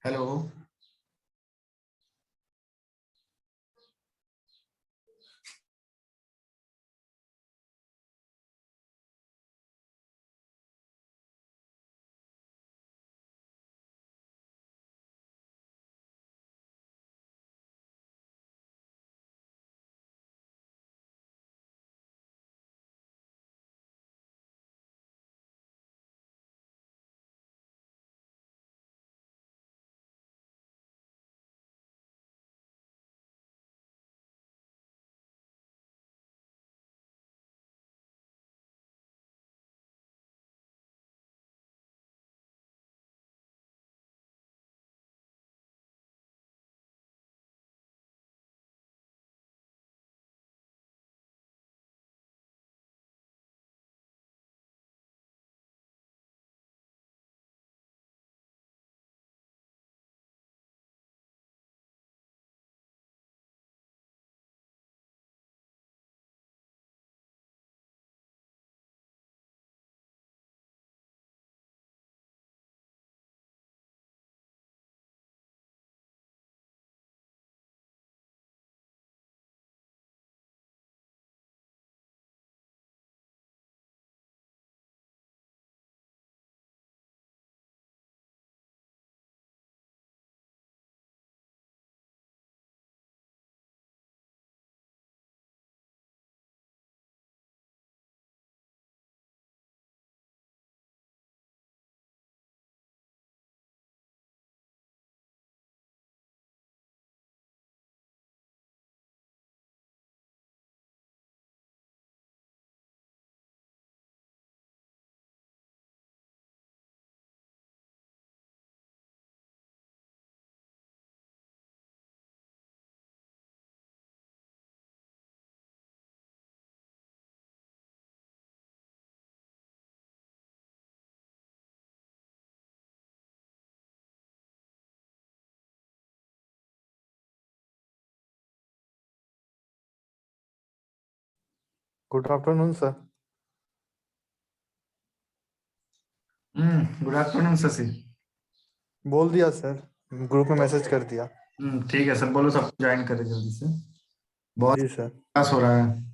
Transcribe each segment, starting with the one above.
Hello. Good afternoon sir. Good afternoon Shashi. बोल दिया sir, group में मैसेज कर दिया। ठीक है सर, बोलो सबको ज्वाइन करें जल्दी से। बहुत जी सर। क्लास हो रहा है।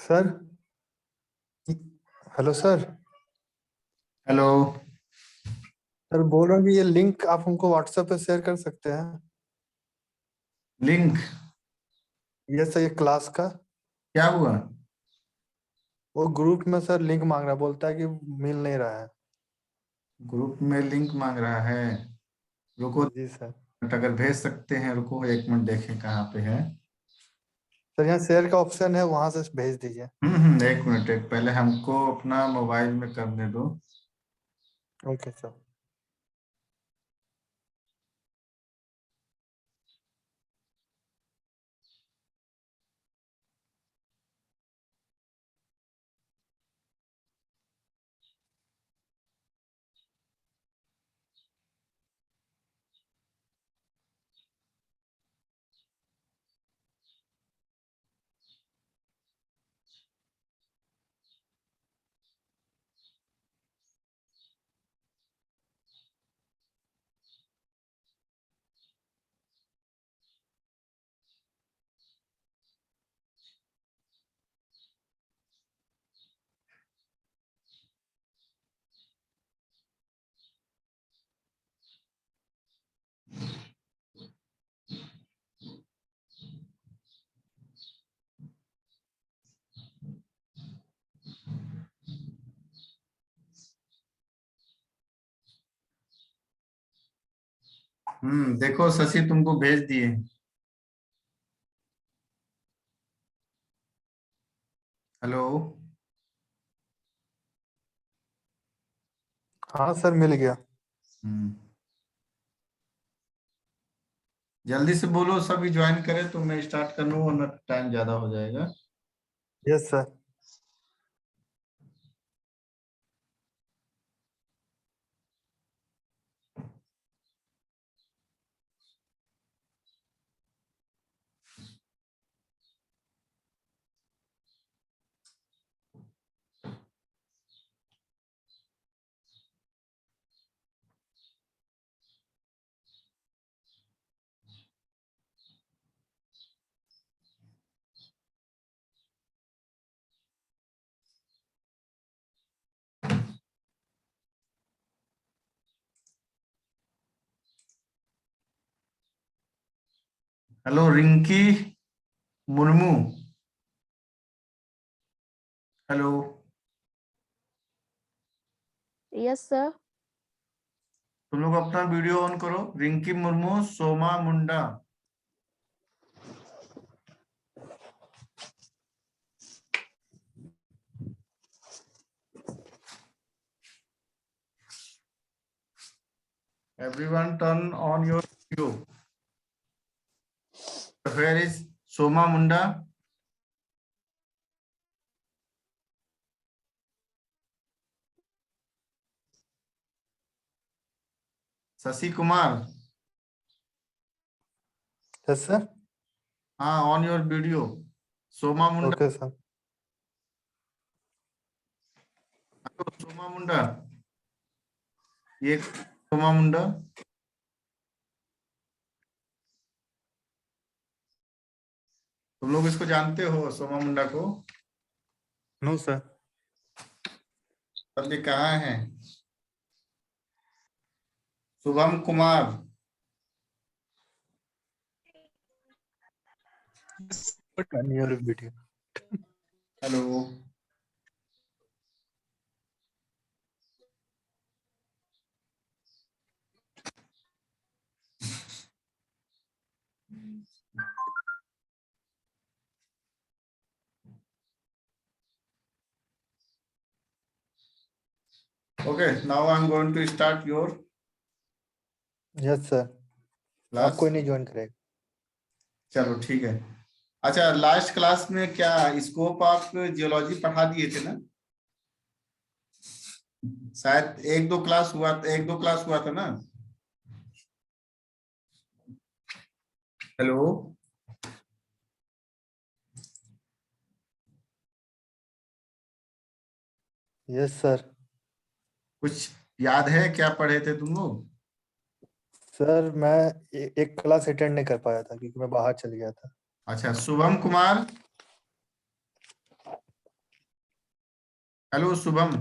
Sir, hello sir. Hello. Sir बोल रहा हूँ कि ये लिंक आप हमको व्हाट्सएप पे शेयर कर सकते हैं। लिंक? ये सर, ये क्लास का। क्या हुआ? वो ग्रुप में सर लिंक मांग रहा है, बोलता है कि मिल नहीं रहा है। ग्रुप में लिंक मांग रहा है? रुको, जी सर। अगर भेज सकते हैं, रुको एक मिनट देखें कहाँ पे है। सर यहाँ शेयर का ऑप्शन है, वहां से भेज दीजिए। एक मिनट, एक पहले हमको अपना मोबाइल में करने दो। Okay sir. देखो शशि तुमको भेज दिए। हेलो। हाँ सर, मिल गया। हम्म जल्दी से बोलो, सभी ज्वाइन करें तो मैं स्टार्ट कर लूँ, वरना टाइम ज्यादा हो जाएगा। Yes sir. Hello Rinki Murmu. Hello. Yes sir. तुम लोग अपना वीडियो ऑन करो। Rinki Murmu, Soma Munda. Everyone turn on your video. Where is Soma Munda? Shashi Kumar. Yes sir. हाँ, on your video. Soma Munda. Okay sir. Soma Munda, ये सोमा मुंडा। तुम लोग इसको जानते हो सोमा मुंडा को? No sir. तब ये कहाँ है? Shubham Kumar. Your video. Hello. Okay, now I'm going to start your yes sir. अब class. कोई नहीं ज्वाइन करेगा। चलो ठीक है। अच्छा, लास्ट क्लास में क्या स्कोप ऑफ जियोलॉजी पढ़ा दिए थे ना? शायद एक दो क्लास हुआ था ना? हेलो। Yes sir. कुछ याद है क्या पढ़े थे तुम लोग? सर मैं एक क्लास अटेंड नहीं कर पाया था क्योंकि मैं बाहर चल गया था। अच्छा, शुभम कुमार। हेलो शुभम।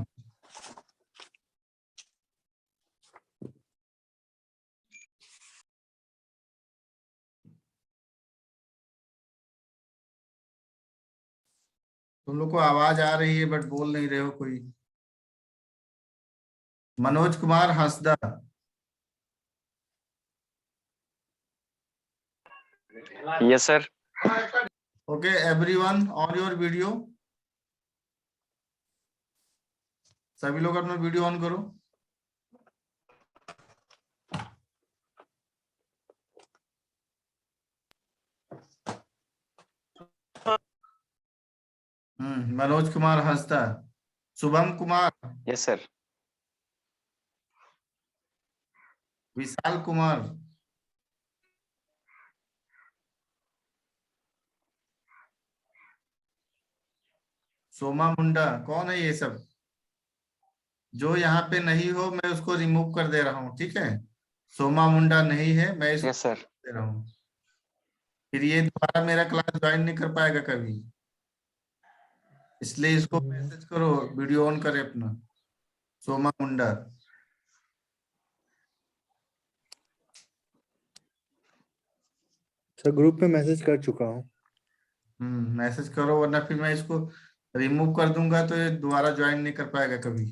तुम लोग को आवाज आ रही है बट बोल नहीं रहे हो कोई। Manoj Kumar Hansda. Yes sir. Okay everyone on your video. सभी लोग अपना वीडियो ऑन करो। मनोज कुमार हंसदा। शुभम कुमार। Yes sir. विशाल कुमार। सोमा मुंडा। कौन है ये सब? जो यहाँ पे नहीं हो मैं उसको रिमूव कर दे रहा हूँ, ठीक है? सोमा मुंडा नहीं है, मैं इसको यस सर। दे रहा हूँ। फिर ये दोबारा मेरा क्लास ज्वाइन नहीं कर पाएगा कभी, इसलिए इसको मैसेज करो वीडियो ऑन करे अपना। सोमा मुंडा। सर ग्रुप में मैसेज कर चुका हूँ। मैसेज करो, वरना फिर मैं इसको रिमूव कर दूंगा तो ये दोबारा ज्वाइन नहीं कर पाएगा कभी।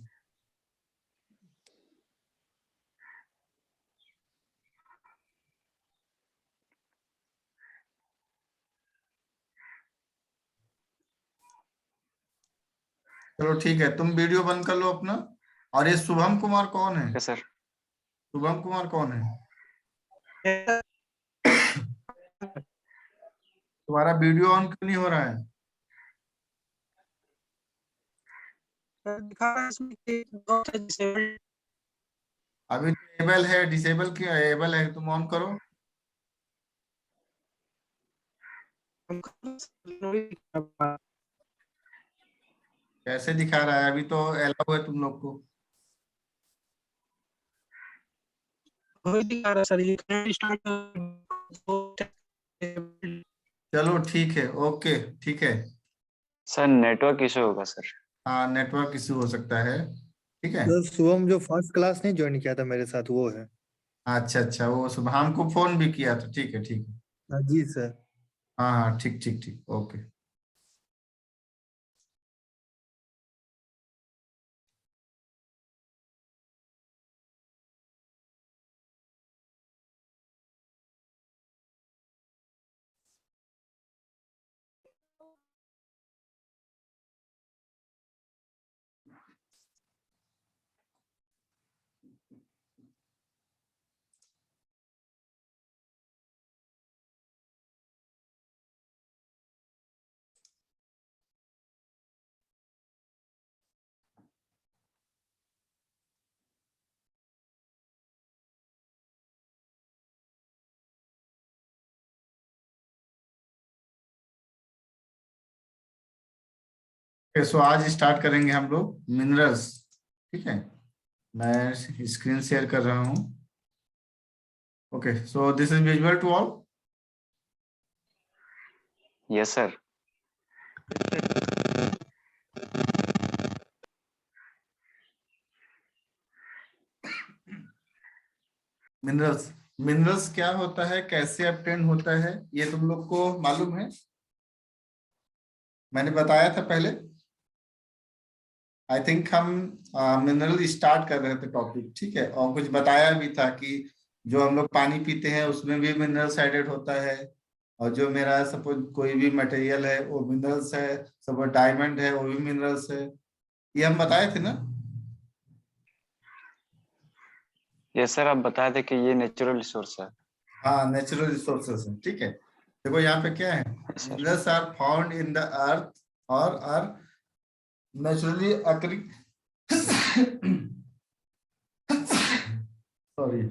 चलो ठीक है, तुम वीडियो बंद कर लो अपना। और ये शुभम कुमार कौन है? Okay sir. शुभम कुमार कौन है? तुम्हारा वीडियो ऑन क्यों नहीं हो रहा है? दिखा रहा है इसमें कि बहुत है disabled। अभी एबल है, डिसेबल क्या एबल है, तुम ऑन करो। कैसे दिखा रहा है? अभी तो अलाउ है तुम लोग को। वही दिखा रहा है सर, ये स्टार्ट। चलो ठीक है, ओके, ठीक है। सर नेटवर्क इशू होगा सर। हाँ, नेटवर्क इशू हो सकता है, ठीक है। तो शुभम जो फर्स्ट क्लास नहीं ज्वाइन किया था मेरे साथ वो है। अच्छा अच्छा, वो शुभम को फोन भी किया था, ठीक है ठीक है। हाँ जी सर। हाँ हाँ, ठीक ठीक ठीक, ओके। सो आज स्टार्ट करेंगे हम लोग मिनरल्स, ठीक है। मैं स्क्रीन शेयर कर रहा हूँ। Okay, so this is visual to all. Yes sir. Minerals, minerals क्या होता है, कैसे ऑब्टेन होता है, ये तुम लोग को मालूम है? मैंने बताया था पहले, आई थिंक हम मिनरल स्टार्ट कर रहे थे टॉपिक, ठीक है। और कुछ बताया भी था कि जो हम लोग पानी पीते हैं उसमें भी मिनरल्स एडेड होता है। और जो मेरा सपोज कोई भी मटेरियल है वो मिनरल्स है, सपोज डायमंड है वो भी मिनरल्स है, ये हम बताए थे ना। यस सर, आप बताए थे कि ये नेचुरल रिसोर्स है। हाँ, नेचुरल रिसोर्सेस है, ठीक है। देखो यहाँ पे क्या है, yes sir. Minerals are found in the earth और are naturally occurring sorry,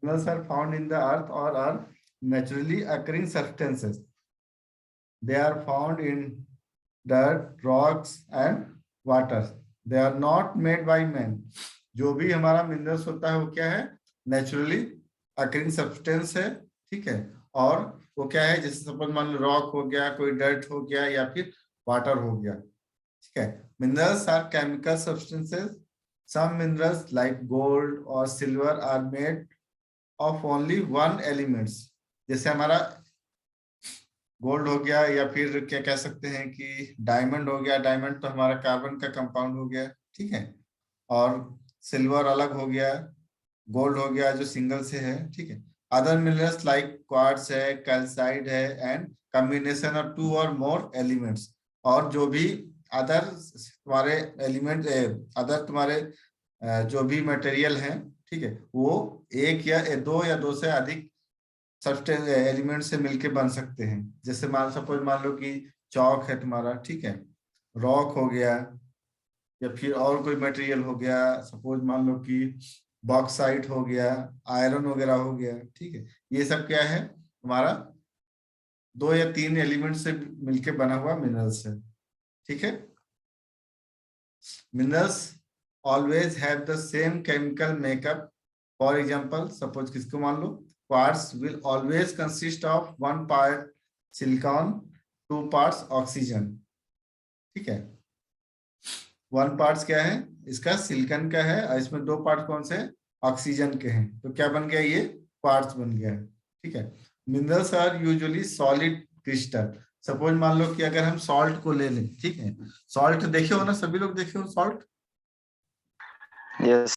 minerals are found in the earth or are naturally occurring substances. They are found in dirt, rocks and water. They are not made by man. जो भी हमारा minerals होता है वो क्या है, naturally occurring substance है, ठीक है। और वो क्या है, जैसे सपोज मान लो रॉक हो गया, कोई डर्ट हो गया या फिर वाटर हो गया, ठीक है। Minerals are chemical substances. Some minerals like gold or silver are made of only one elements. जैसे हमारा गोल्ड हो गया या फिर क्या कह सकते हैं कि डायमंड हो गया, डायमंड तो हमारा कार्बन का कंपाउंड हो गया, ठीक है। और सिल्वर अलग हो गया, गोल्ड हो गया जो सिंगल से है, ठीक है। अदर मिनरल्स लाइक क्वार्ट्ज है, कैल्साइट है एंड कॉम्बिनेशन ऑफ टू और मोर एलिमेंट्स। और जो भी अदर तुम्हारे एलिमेंट, अदर तुम्हारे जो भी मटेरियल है, ठीक है, वो एक या दो या दो से अधिक सब्सटेंस एलिमेंट से मिलके बन सकते हैं। जैसे सपोज मान लो कि चौक है तुम्हारा, ठीक है, रॉक हो गया या फिर और कोई मटेरियल हो गया, सपोज मान लो कि बॉक्साइट हो गया, आयरन वगैरह हो गया, ठीक है। ये सब क्या है, हमारा दो या तीन एलिमेंट से मिलके बना हुआ मिनरल्स है, ठीक है। Minerals always have the same chemical makeup. For example, suppose किसको मान लो, quartz will always consist of 1 part silicon, 2 parts oxygen, ठीक है। 1 पार्ट्स क्या है इसका, सिलिकॉन का है, और इसमें 2 पार्ट कौन से, ऑक्सीजन के हैं। तो क्या बन गया, ये क्वार्ट्ज बन गया है, ठीक है। Minerals are usually solid crystal. Suppose मान लो कि अगर हम सॉल्ट को ले लें, ठीक है, सॉल्ट देखे हो ना, सभी लोग देखे हो सॉल्ट। यस।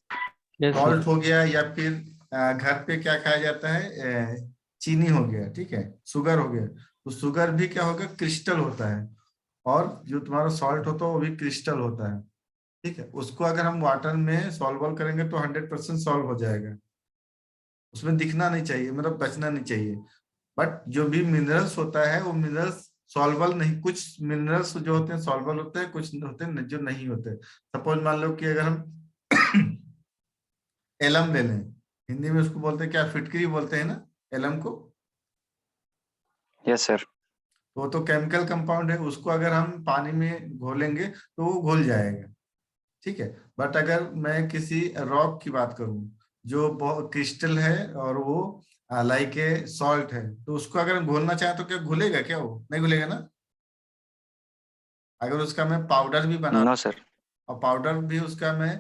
सॉल्ट हो गया या फिर घर पे क्या खाया जाता है, चीनी हो गया, ठीक है, शुगर हो गया। तो शुगर भी क्या होगा, क्रिस्टल होता है। और जो तुम्हारा सॉल्ट होता है वो भी क्रिस्टल होता है, ठीक है। उसको अगर हम वाटर में सॉल्व करेंगे तो 100% सॉल्व हो जाएगा, उसमें दिखना नहीं चाहिए, मतलब बचना नहीं चाहिए। बट जो भी मिनरल्स होता है वो मिनरल्स सॉल्वल नहीं, कुछ मिनरल्स जो होते हैं सॉल्वल होते हैं, कुछ होते हैं जो नहीं होते। सपोज मान लो कि अगर हम एलम ले लें, हिंदी में उसको बोलते हैं क्या, फिटकरी बोलते हैं ना एलम को। Yes sir. तो वो तो केमिकल कंपाउंड है, उसको अगर हम पानी में घोलेंगे तो वो घुल जाएगा, ठीक है। बट अगर मैं किसी रॉक की बात करूं जो बहुत क्रिस्टल है और वो लाइक ए सॉल्ट है, तो उसको अगर हम घोलना चाहें तो क्या घुलेगा, क्या वो नहीं घुलेगा ना। अगर उसका मैं पाउडर भी बना नो सर। और पाउडर भी उसका मैं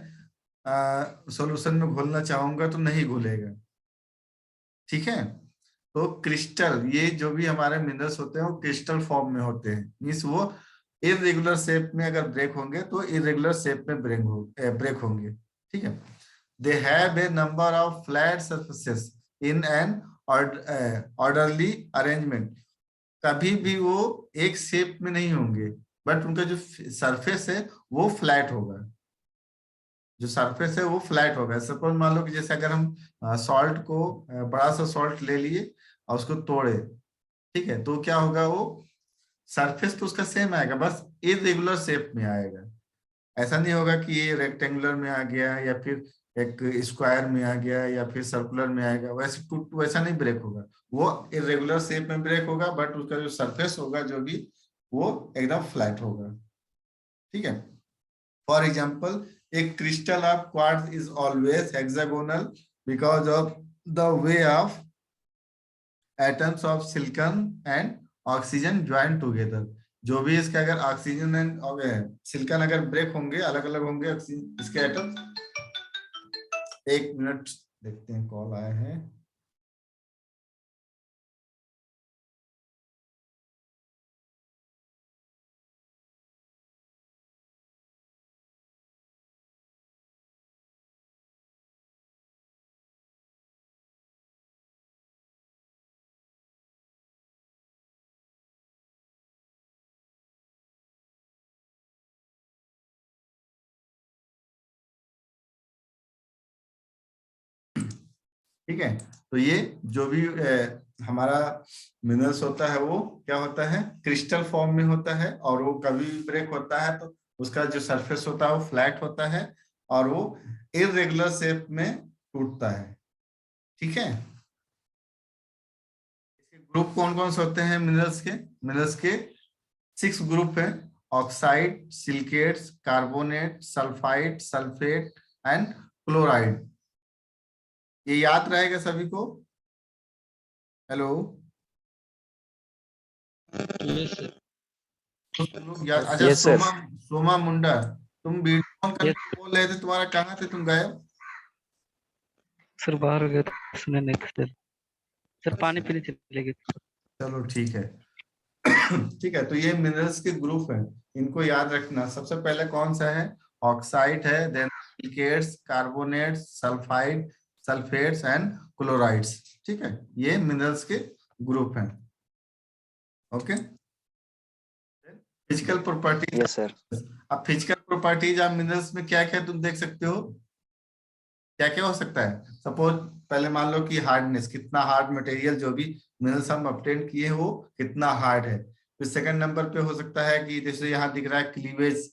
सॉल्यूशन में घोलना चाहूंगा तो नहीं घुलेगा, ठीक है। तो क्रिस्टल, ये जो भी हमारे मिनरल्स होते हैं वो क्रिस्टल फॉर्म में होते हैं, मीन्स वो इरेगुलर शेप में अगर ब्रेक होंगे तो इरेगुलर शेप में ब्रेक होंगे, ठीक है। They have a number of flat surfaces in an orderly arrangement. कभी भी वो एक शेप में नहीं होंगे, बट उनका जो सरफेस है वो फ्लैट होगा, जो सरफेस है वो फ्लैट होगा। सपोज मान लो कि जैसे अगर हम सॉल्ट को बड़ा सा सॉल्ट ले लिए और उसको तोड़े, ठीक है, तो क्या होगा, वो सरफेस तो उसका सेम आएगा, बस इरेगुलर शेप में आएगा। ऐसा नहीं होगा कि ये रेक्टेंगुलर में आ गया या फिर एक स्क्वायर में आ गया या फिर सर्कुलर में आएगा, वैसा नहीं ब्रेक होगा। वो इरेगुलर शेप में ब्रेक होगा, बट उसका जो सरफेस होगा जो भी वो एकदम फ्लैट होगा, ठीक है। For example, a crystal of quartz is always hexagonal because of the way of atoms of silicon and oxygen join together। जो भी इसका अगर ऑक्सीजन एंड सिलिकॉन अगर ब्रेक होंगे, अलग अलग होंगे इसके एटम। एक मिनट देखते हैं, कॉल आए हैं। ठीक है, तो ये जो भी हमारा मिनरल्स होता है वो क्या होता है, क्रिस्टल फॉर्म में होता है, और वो कभी भी ब्रेक होता है तो उसका जो सरफेस होता है वो फ्लैट होता है और वो इरेगुलर शेप में टूटता है, ठीक है। ग्रुप कौन कौन से होते हैं मिनरल्स के 6 ग्रुप है। Oxide, silicates, carbonate, sulphide, sulphate and chloride. ये याद रहेगा सभी को। हेलो, अच्छा Yes, sir. सोमा सोमा मुंडा, तुम वीडियो ऑन करके बोल रहे थे, तुम्हारा कहाँ थे, तुम गायब। सर बाहर गए थे, सुने नहीं थे सर। सर पानी पीने चले गए थे। चलो ठीक है। ठीक है, तो ये मिनरल्स के ग्रुप हैं, इनको याद रखना। सबसे पहले कौन सा है, ऑक्साइड है, then silicates, carbonates, sulphide, sulphates and chlorides, ठीक है। ये मिनरल्स के ग्रुप हैं, okay. Physical property. Yes sir. अब फिजिकल प्रॉपर्टीज आप मिनरल्स में क्या क्या तुम देख सकते हो, क्या क्या हो सकता है। सपोज पहले मान लो कि हार्डनेस, कितना हार्ड मटेरियल जो भी मिनरल्स हम ऑब्टेन किए वो कितना हार्ड है। फिर सेकंड नंबर पे हो सकता है कि जैसे यहाँ दिख रहा है cleavage,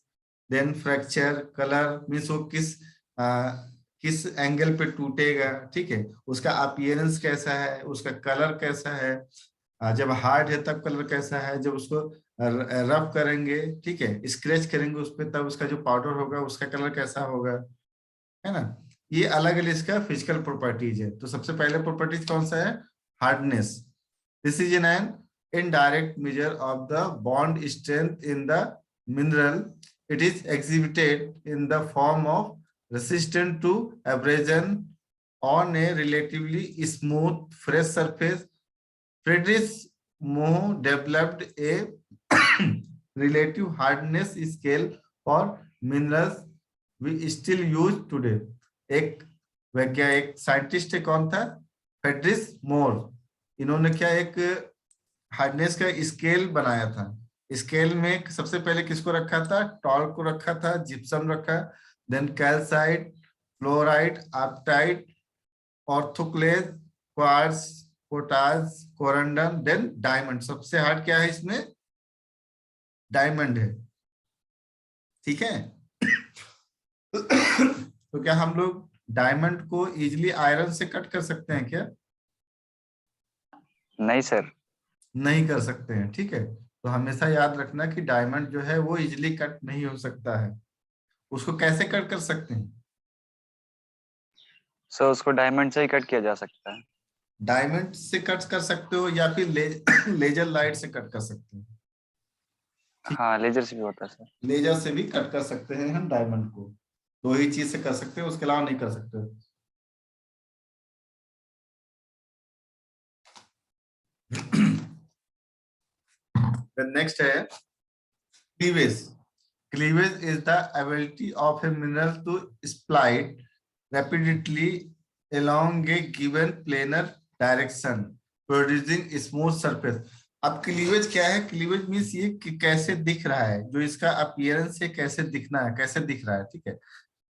then fracture, colour, means वो किस एंगल पे टूटेगा, ठीक है, उसका अपीयरेंस कैसा है, उसका कलर कैसा है, जब हार्ड है तब कलर कैसा है, जब उसको रब करेंगे, ठीक है, स्क्रैच करेंगे उस पर, तब उसका जो पाउडर होगा उसका कलर कैसा होगा, है ना। ये अलग अलग इसका फिजिकल प्रॉपर्टीज है। तो सबसे पहले प्रॉपर्टीज कौन सा है, hardness. This is an indirect measure of the bond strength in the mineral. It is exhibited in the form of resistant to abrasion on a relatively smooth fresh surface. Friedrich Moh developed a relative hardness scale for minerals we still use today. एक वैज्ञानिक scientist कौन था, Frederick मोर। इन्होंने क्या एक hardness का scale बनाया था, स्केल में सबसे पहले किसको रखा था? टॉल्क को रखा था, जिप्सम रखा, then calcite, fluoride, apatite, orthoclase, quartz, potash, corundum, then diamond. सबसे हार्ड क्या है इसमें? डायमंड है। ठीक है। तो क्या हम लोग डायमंड को इजिली आयरन से कट कर सकते हैं क्या? नहीं सर। नहीं कर सकते हैं। ठीक है, तो हमेशा याद रखना कि डायमंड जो है वो इजिली कट नहीं हो सकता है। उसको कैसे कट कर सकते हैं? सर उसको डायमंड से ही कट किया जा सकता है। डायमंड से कट कर सकते हो या फिर लेजर लाइट से कट कर सकते हो। हाँ लेजर से भी होता है सर। लेजर से भी कट कर सकते हैं हम डायमंड को। दो ही चीज से कर सकते हो, उसके अलावा नहीं कर सकते। नेक्स्ट है cleavage. Cleavage is the ability of a mineral to split rapidly along a given planar direction producing smooth surface। अब क्लीवेज क्या है? क्लीवेज मीन्स ये कि कैसे दिख रहा है, जो इसका अपीयरेंस है, कैसे दिखना है, कैसे दिख रहा है। ठीक है,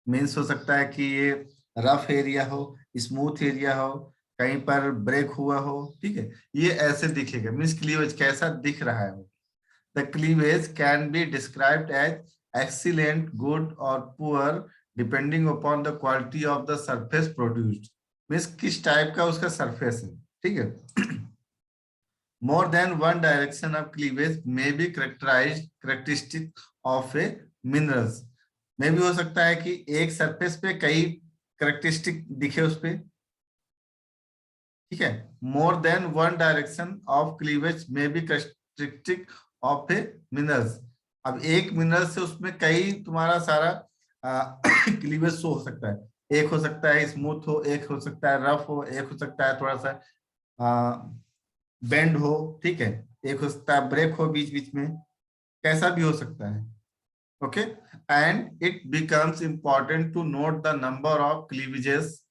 मीन्स हो सकता है कि ये रफ एरिया हो, स्मूथ एरिया हो, कहीं पर ब्रेक हुआ हो। ठीक है, ये ऐसे दिखेगा, मीन्स क्लीवेज कैसा दिख रहा है। The cleavage can be described as excellent, good, or poor depending upon the quality of the surface produced। Means किस टाइप का उसका सरफेस है। ठीक है। More than one direction of cleavage may be characteristic of a minerals। में भी हो सकता है कि एक सरफेस पे कई करेक्टरिस्टिक दिखे उस पे। ठीक है, more than one direction of cleavage में be characteristic of a minerals. अब एक मिनरल से उसमें कई तुम्हारा सारा क्लीवेज शो हो सकता है। एक हो सकता है स्मूथ हो, एक हो सकता है रफ हो, एक हो सकता है थोड़ा सा बेंड हो। ठीक है, एक हो सकता है ब्रेक हो बीच बीच में, कैसा भी हो सकता है। Okay, and it becomes important to note the number of cleavages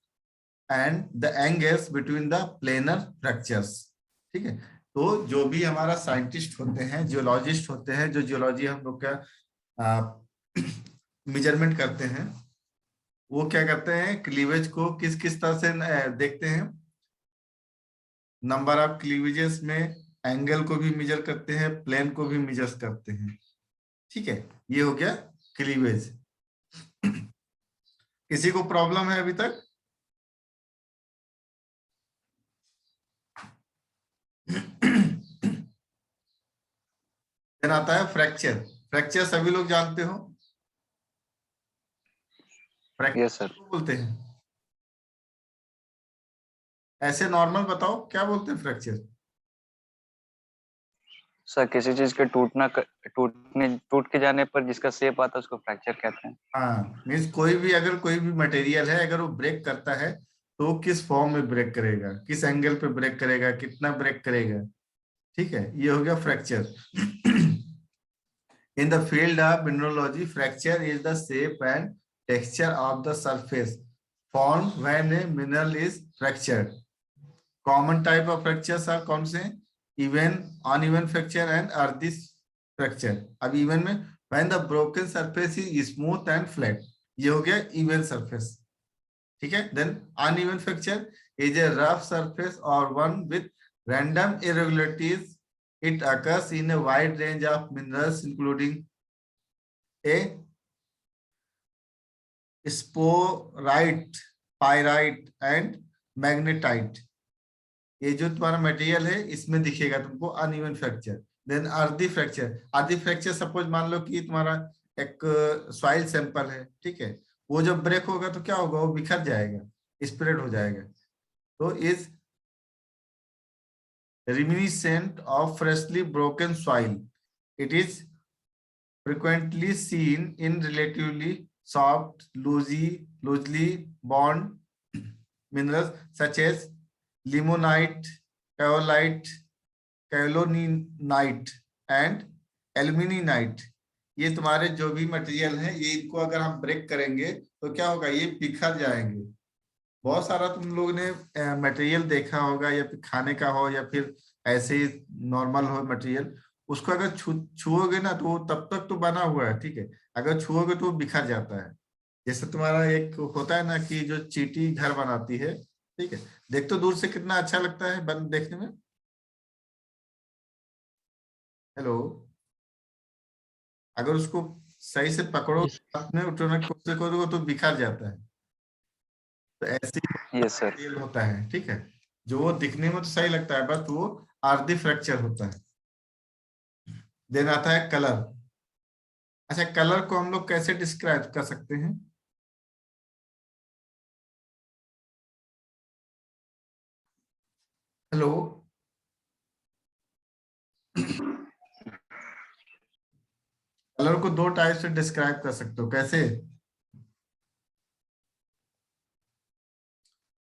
and the angles between the planar fractures. ठीक है, तो जो भी हमारा साइंटिस्ट होते हैं, जियोलॉजिस्ट होते हैं, जो जियोलॉजी हम लोग का मेजरमेंट करते हैं, वो क्या करते हैं? क्लीवेज को किस किस तरह से देखते हैं? नंबर ऑफ क्लीवेजेस में एंगल को भी मेजर करते हैं, प्लेन को भी मेजर करते हैं। ठीक है, ये हो गया क्लीवेज। किसी को प्रॉब्लम है अभी तक? देन आता है फ्रैक्चर। फ्रैक्चर सभी लोग जानते हो। Fracture yes sir. बोलते हैं, ऐसे नॉर्मल बताओ क्या बोलते हैं फ्रैक्चर? सर किसी चीज के टूट के जाने पर जिसका शेप आता है उसको फ्रैक्चर कहते हैं। हाँ, मीन्स अगर कोई भी मटेरियल है, अगर वो ब्रेक करता है तो वो किस फॉर्म में ब्रेक करेगा, किस एंगल पे ब्रेक करेगा, कितना ब्रेक करेगा। ठीक है, ये हो गया fracture. In the field of mineralogy fracture is the shape and texture of the surface form when a mineral is fractured. Common type of fractures are कौन से? Even, uneven fracture and earthy fracture. अब even में when the broken surface is smooth and flat, ये हो गया even surface। ठीक है, then uneven fracture is a rough surface or one with random irregularities। It occurs in a wide range of minerals including a sporite, pyrite and magnetite। ये जो तुम्हारा material है इसमें दिखेगा तुमको uneven fracture. Then earthy fracture. Earthy fracture suppose मान लो कि तुम्हारा एक सॉइल सैंपल है। ठीक है, वो जब ब्रेक होगा तो क्या होगा? वो बिखर जाएगा, स्प्रेड हो जाएगा। तो is reminiscent of freshly broken soil। It is frequently seen in relatively soft, loosely bound minerals such as limonite, kaolite, kaolinite and aluminiumite। ये तुम्हारे जो भी मटेरियल है, ये इनको अगर हम ब्रेक करेंगे तो क्या होगा? ये बिखर जाएंगे। बहुत सारा तुम लोग ने मटेरियल देखा होगा, या फिर खाने का हो या फिर ऐसे ही नॉर्मल हो मटेरियल, उसको अगर छुओगे ना तो वो तब तक तो बना हुआ है, ठीक है, अगर छुओगे तो वो बिखर जाता है। जैसे तुम्हारा एक होता है ना कि जो चींटी घर बनाती है, ठीक है, देख तो दूर से कितना अच्छा लगता है बन देखने में। हेलो, अगर उसको सही से पकड़ो, यस हाथ में उठाने की कोशिश करोगे तो बिखर जाता है। तो ऐसे यस सर। ही होता है, ठीक है, जो वो दिखने में तो सही लगता है बट वो आर्धी फ्रैक्चर होता है। देन आता है कलर। अच्छा, कलर को हम लोग कैसे डिस्क्राइब कर सकते हैं? हेलो, कलर को दो टाइप से डिस्क्राइब कर सकते हो, कैसे?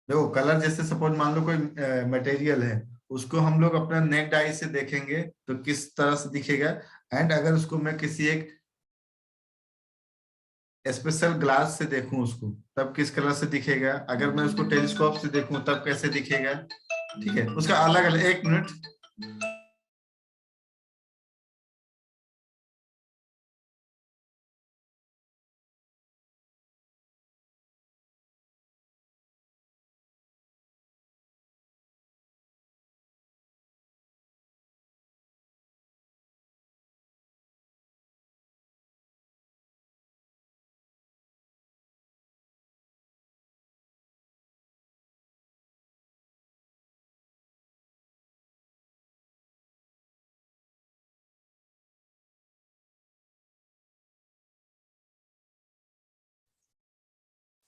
देखो, कलर जैसे सपोज मान लो कोई मटेरियल है, उसको हम लोग अपना नेक्ड आई से देखेंगे तो किस तरह से दिखेगा, एंड अगर उसको मैं किसी एक स्पेशल ग्लास से देखूं उसको, तब किस कलर से दिखेगा, अगर मैं उसको टेलीस्कोप से देखूं तब कैसे दिखेगा, ठीक है, उसका अलग अलग। एक मिनट,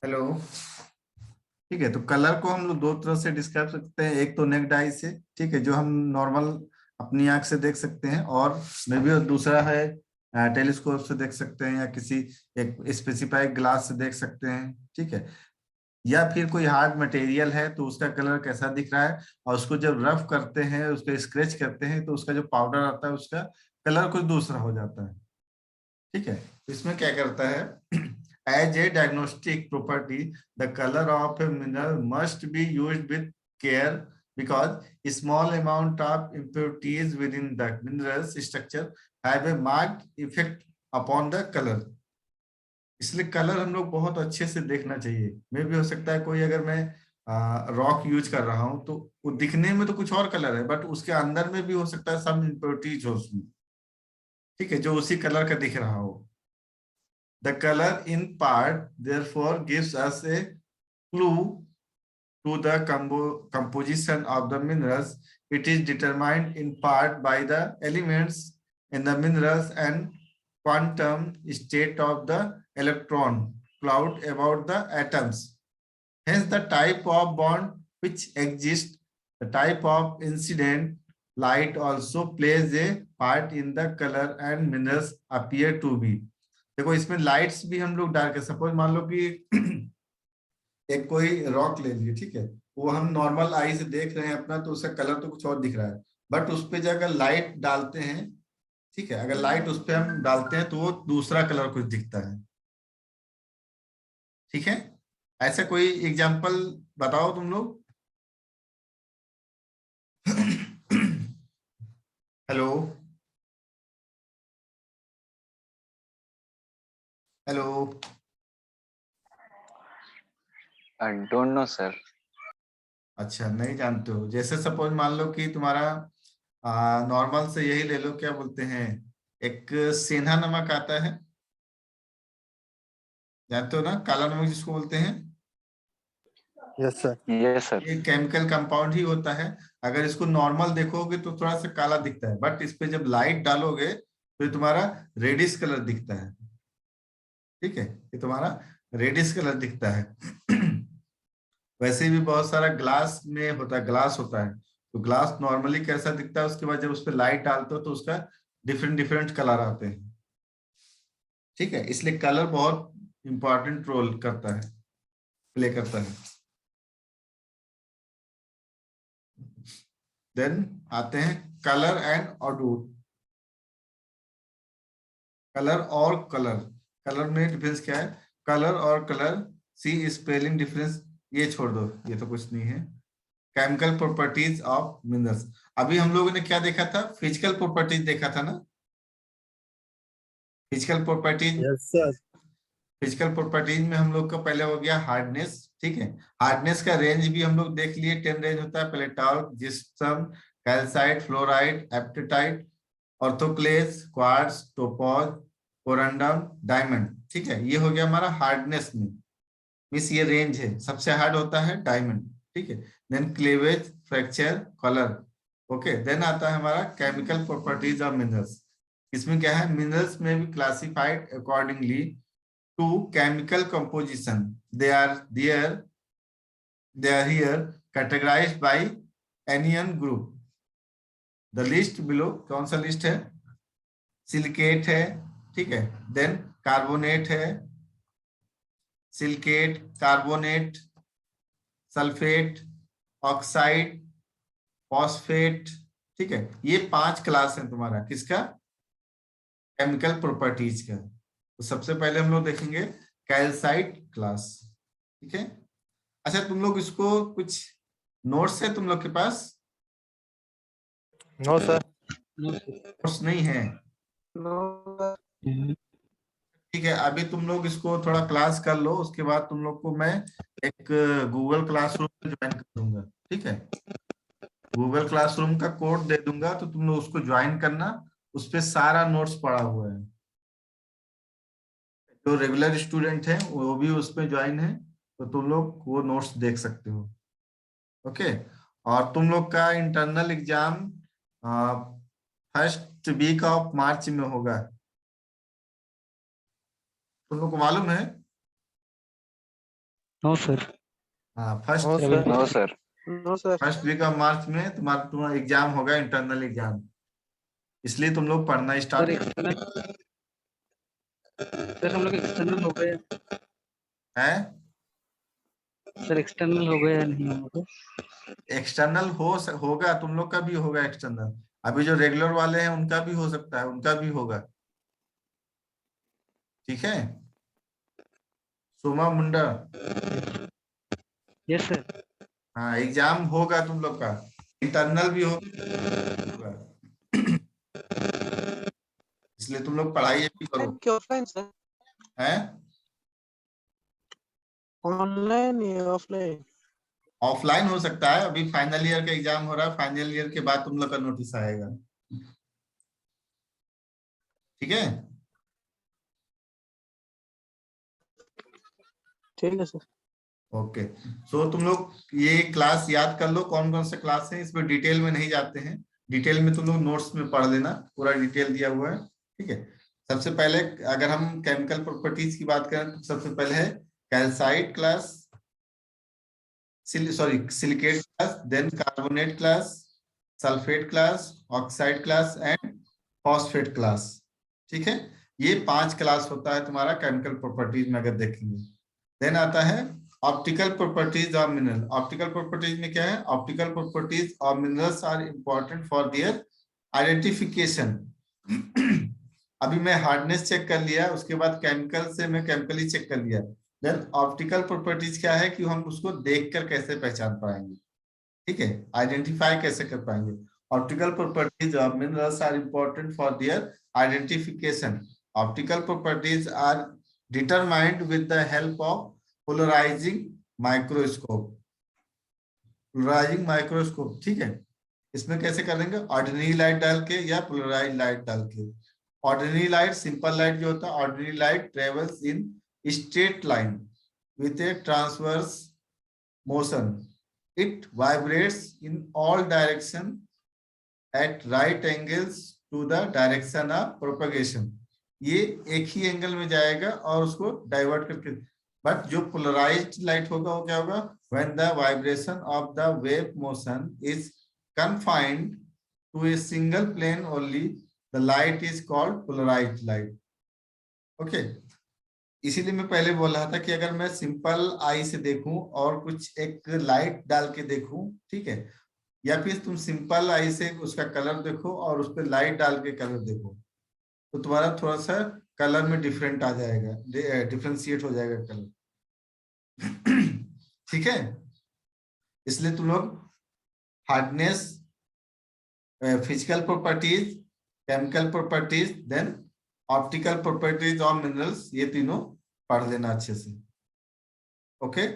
हेलो, ठीक है, तो कलर को हम लोग दो तरह से डिस्क्राइब सकते हैं, एक तो नेक्ड आई से, ठीक है, जो हम नॉर्मल अपनी आंख से देख सकते हैं, और मे भी दूसरा है टेलीस्कोप से देख सकते हैं, या किसी एक स्पेसिफाइड ग्लास से देख सकते हैं, ठीक है, या फिर कोई हार्ड मटेरियल है तो उसका कलर कैसा दिख रहा है, और उसको जब रफ करते हैं, उसको स्क्रैच करते हैं, तो उसका जो पाउडर आता है उसका कलर कुछ दूसरा हो जाता है, ठीक है। तो इसमें क्या करता है, as a diagnostic property the colour of a mineral must be used with care because small amount of impurities within the minerals structure have a marked effect upon the color। इसलिए कलर हम लोग बहुत अच्छे से देखना चाहिए। मे भी हो सकता है कोई, अगर मैं रॉक यूज कर रहा हूं तो वो दिखने में तो कुछ और कलर है, बट उसके अंदर में भी हो सकता है सम इम्प्योरिटीज हो उसमें, ठीक है, जो उसी कलर का दिख रहा हो। The color in part therefore gives us a clue to the composition of the minerals. It is determined in part by the elements in the minerals and quantum state of the electron cloud about the atoms. Hence, the type of bond which exists, the type of incident light also plays a part in the color and minerals appear to be। देखो, इसमें lights भी हम लोग डाल के, suppose मान लो कि एक कोई रॉक ले लिए, ठीक है, वो हम नॉर्मल आई से देख रहे हैं अपना, तो उसका कलर तो कुछ और दिख रहा है, बट उस पे जो अगर लाइट डालते हैं, ठीक है, अगर लाइट उस पे हम डालते हैं तो वो दूसरा कलर कुछ दिखता है, ठीक है। ऐसा कोई एग्जांपल बताओ तुम लोग। Hello, hello, I don't know sir. अच्छा, नहीं जानते हो। जैसे सपोज मान लो कि तुम्हारा नॉर्मल से यही ले लो, क्या बोलते हैं, एक सेंधा नमक आता है, जानते हो ना, काला नमक जिसको बोलते हैं, यस सर। Yes sir. ये केमिकल कंपाउंड ही होता है। अगर इसको नॉर्मल देखोगे तो थोड़ा सा काला दिखता है, बट इस पे जब लाइट डालोगे तो ये तुम्हारा रेडिश कलर दिखता है, ठीक है, ये तुम्हारा रेडिश कलर दिखता है। वैसे भी बहुत सारा ग्लास में होता है, ग्लास होता है, तो ग्लास नॉर्मली कैसा दिखता है, उसके बाद जब उस पर लाइट डालते हो तो उसका डिफरेंट डिफरेंट कलर आते हैं, ठीक है, इसलिए कलर बहुत इंपॉर्टेंट रोल करता है, प्ले करता है। देन आते हैं कलर एंड ऑडूर। कलर और कलर, कलर में डिफरेंस क्या है, कलर और कलर, सी स्पेलिंग डिफरेंस, ये छोड़ दो, ये तो कुछ नहीं है। Chemical properties of minerals. अभी हम लोगों ने क्या देखा था? फिजिकल प्रॉपर्टीज देखा था ना, physical properties. Yes sir. Physical properties में हम लोग का पहले हो गया हार्डनेस, ठीक है। हार्डनेस का रेंज भी हम लोग देख लिए, 10 रेंज होता है। पहले talc, gypsum, calcite, fluoride, apatite, orthoclase, quartz, topaz, corundum, diamond, ठीक है। ये हो गया हमारा हार्डनेस में, मीन्स ये रेंज है। सबसे हार्ड होता है डायमंड, ठीक है। Then cleavage, fracture, colour, okay. Then आता है हमारा केमिकल प्रॉपर्टीज ऑफ मिनरल्स। इसमें क्या है? मिनरल्स में भी classified accordingly to chemical composition. They are here categorized by anion group. The list below, कौन सा लिस्ट है? सिलिकेट है, ठीक है। देन कार्बोनेट है, silicate, carbonate, sulphate, oxide, phosphate, ठीक है। ये 5 क्लास है तुम्हारा किसका? केमिकल प्रॉपर्टीज का। तो सबसे पहले हम लोग देखेंगे कैल्साइट क्लास, ठीक है। अच्छा, तुम लोग इसको कुछ नोट्स है तुम लोग के पास? No sir. नोट्स नहीं है? ठीक है, अभी तुम लोग इसको थोड़ा क्लास कर लो, उसके बाद तुम लोग को मैं एक गूगल क्लासरूम में ज्वाइन कर दूंगा, ठीक है। गूगल क्लासरूम का कोड दे दूंगा, तो तुम लोग उसको ज्वाइन करना। उस पे सारा नोट्स पड़ा हुआ है। जो रेगुलर स्टूडेंट है वो भी उसमें ज्वाइन है, तो तुम लोग वो नोट्स देख सकते हो, ओके। और तुम लोग का internal exam first week of March में होगा, तुम लोग को मालूम है? No sir. हाँ, no first sir. No sir. No sir. First week of March में तुम्हारा एग्जाम होगा, इंटरनल एग्जाम। इसलिए तुम लोग पढ़ना सर स्टार्ट एक्सटर्नल, सर हम लोग एक्सटर्नल हो गए, है। सर एक्सटर्नल हो गए या नहीं हम लोग? एक्सटर्नल होगा, तुम लोग का भी होगा एक्सटर्नल। अभी जो रेगुलर वाले हैं उनका भी हो सकता है, उनका भी होगा, ठीक है। सोमा मुंडा, यस सर। हाँ एग्जाम होगा तुम लोग का, इंटरनल भी होगा। इसलिए तुम लोग पढ़ाई भी करो, कि ऑफलाइन सर? हैं? ऑनलाइन या ऑफलाइन? ऑफलाइन हो सकता है, अभी फाइनल ईयर का एग्जाम हो रहा है, फाइनल ईयर के बाद तुम लोग का नोटिस आएगा, ठीक है। ठीक है सर। ओके, सो तुम लोग ये क्लास याद कर लो, कौन कौन से क्लास है। इसमें डिटेल में नहीं जाते हैं, डिटेल में तुम लोग नोट्स में पढ़ लेना, पूरा डिटेल दिया हुआ है, ठीक है। सबसे पहले अगर हम केमिकल प्रॉपर्टीज की बात करें तो सबसे पहले है calcite class, silicate class, then carbonate class, sulphate class, oxide class and phosphate class, ठीक है। ये 5 क्लास होता है तुम्हारा केमिकल प्रॉपर्टीज में अगर देखेंगे। देन आता है optical properties of mineral. Optical properties में क्या है? Optical properties of minerals are important for their identification. अभी मैं हार्डनेस चेक कर लिया, उसके बाद केमिकल से मैं केमिकली चेक कर लिया। देन ऑप्टिकल प्रॉपर्टीज क्या है कि हम उसको देखकर कैसे पहचान पाएंगे, ठीक है, आइडेंटिफाई कैसे कर पाएंगे। Optical properties of minerals are important for their identification. Optical properties are determined with the help of polarising microscope. Polarising microscope, ठीक है। इसमें कैसे करेंगे? ऑर्डिनरी लाइट डाल के या पोलराइज लाइट डाल के। ऑर्डिनरी लाइट, सिंपल लाइट जो होता है, ordinary light travels in straight line with a transverse motion. It vibrates in all direction at right angles to the direction of propagation. ये एक ही एंगल में जाएगा और उसको डाइवर्ट करके। बट जो पोलराइज्ड लाइट होगा वो क्या होगा? When the vibration of the wave motion is confined to a single plane only, the light is called polarized light, okay। इसीलिए मैं पहले बोल रहा था कि अगर मैं सिंपल आई से देखूं और कुछ एक लाइट डाल के देखूं, ठीक है, या फिर तुम सिंपल आई से उसका कलर देखो और उस पर लाइट डाल के कलर देखो, तो तुम्हारा थोड़ा सा कलर में डिफरेंट आ जाएगा, डिफरेंशिएट हो जाएगा कलर, ठीक है। इसलिए तुम लोग hardness, physical properties, chemical properties, then optical properties of minerals, ये तीनों पढ़ लेना अच्छे से। ओके,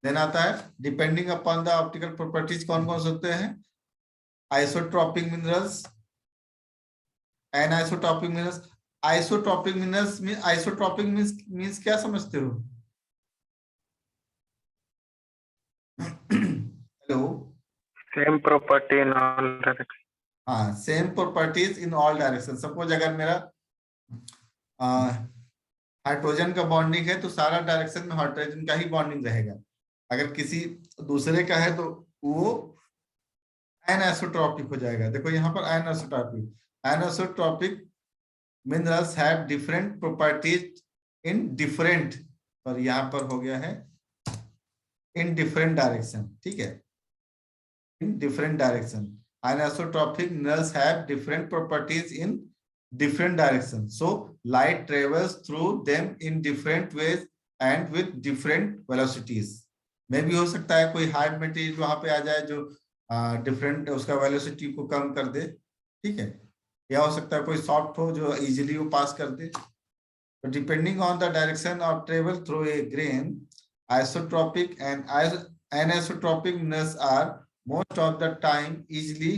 देन आता है depending upon the optical properties कौन कौन से होते हैं, isotropic minerals, anisotropic minerals. Isotropic minerals mean, isotropic means क्या समझते हो? Hello, same property in all direction. हाँ, same properties in all direction. Suppose अगर मेरा हाइड्रोजन का बॉन्डिंग है तो सारा डायरेक्शन में हाइड्रोजन का ही बॉन्डिंग रहेगा। अगर किसी दूसरे का है तो वो एनआइसोट्रॉपिक हो जाएगा। देखो यहाँ पर anisotropic minerals have different properties in different, और यहाँ पर हो गया है इन डिफरेंट डायरेक्शन। ठीक है, in different direction anisotropic minerals have different properties in different directions, so light travels through them in different ways and with different velocities। में भी हो सकता है कोई हार्ड मटेरियल वहां पे आ जाए जो डिफरेंट उसका वेलोसिटी को कम कर दे, ठीक है, या हो सकता है कोई सॉफ्ट हो जो इजीली वो पास कर दे। तो depending on the direction of travel through a grain, isotropic and anisotropy minerals are most of the time easily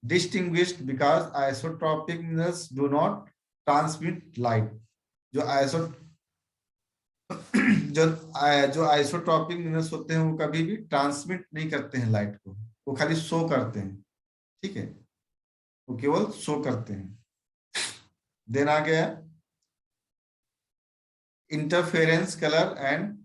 distinguished because isotropic minerals do not transmit light। जो आइसोट्रोपिक मिनरल्स होते हैं वो कभी भी ट्रांसमिट नहीं करते हैं लाइट को, वो खाली शो करते हैं। ठीक है, वो केवल शो करते हैं। देन आ गया इंटरफेरेंस कलर एंड,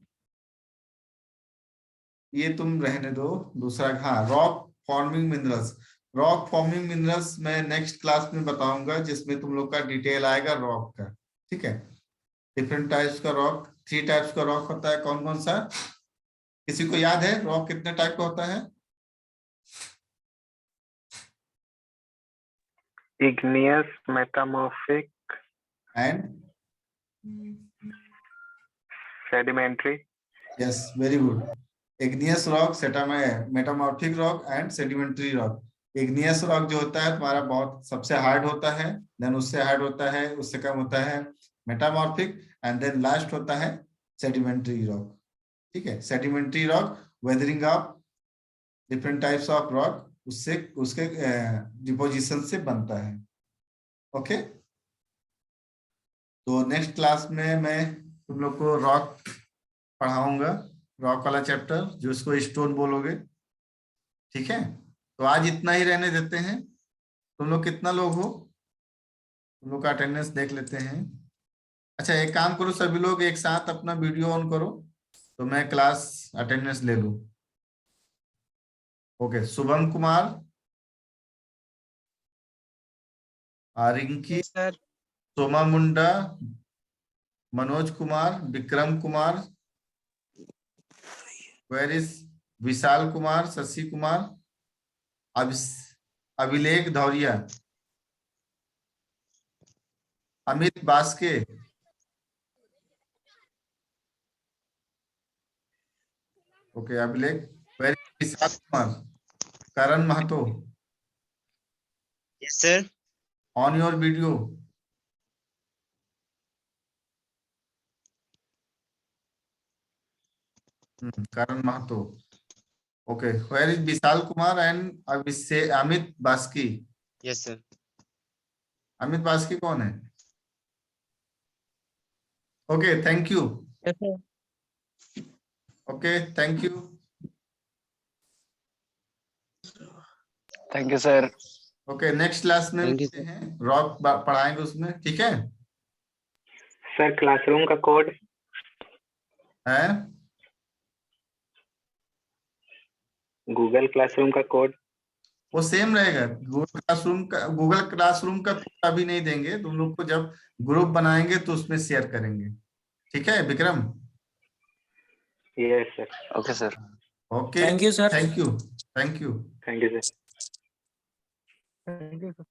ये तुम रहने दो दूसरा। हाँ, rock forming minerals. Rock forming minerals मैं नेक्स्ट क्लास में बताऊंगा जिसमें तुम लोग का डिटेल आएगा रॉक का। ठीक है, डिफरेंट टाइप्स का रॉक, 3 टाइप्स का रॉक होता है। कौन कौन सा, किसी को याद है रॉक कितने टाइप का होता है? Igneous, metamorphic and sedimentary. Yes, very good. Igneous rock, metamorphic rock and sedimentary rock. Igneous rock जो होता है तुम्हारा बहुत सबसे हार्ड होता है, देन उससे हार्ड होता है, उससे कम होता है मेटामॉर्फिक, एंड देन लास्ट होता है सेडिमेंट्री रॉक। ठीक है, sedimentary rock weathering of different types of rock उससे उसके डिपोजिशन से बनता है। ओके, तो नेक्स्ट क्लास में मैं तुम लोग को रॉक पढ़ाऊंगा, रॉक वाला चैप्टर जो इसको स्टोन बोलोगे। ठीक है, तो आज इतना ही रहने देते हैं। तुम लोग कितना लोग हो, तुम लोग का अटेंडेंस देख लेते हैं। अच्छा, एक काम करो, सभी लोग एक साथ अपना वीडियो ऑन करो तो मैं क्लास अटेंडेंस ले लूं। Okay, Shubham Kumar, Rinki, sir Soma Munda, Manoj Kumar, Vikram Kumar, where is Vishal Kumar, Shashi Kumar, Abhilekh Dhauria, Amit Baske, okay Abhilekh, where is Vishal Kumar, Karan Mahato, yes sir. On your video, Karan Mahato, okay, where is Vishal Kumar and Amit Baski. Yes sir. Amit Baski कौन है? Okay, thank you. Yes sir. Okay, thank you. Thank you sir. Okay, next class में Thank you, मिलते हैं, rock पढ़ाएंगे उसमें। ठीक है, sir classroom का कोड है गूगल क्लासरूम का कोड। वो सेम रहेगा। गूगल क्लासरूम का कोड अभी नहीं देंगे, तुम लोग को जब ग्रुप बनाएंगे तो उसमें शेयर करेंगे। ठीक है Vikram? Yes sir. Okay sir. Okay, thank you sir. Thank you, thank you. Thank you sir. Thank you sir.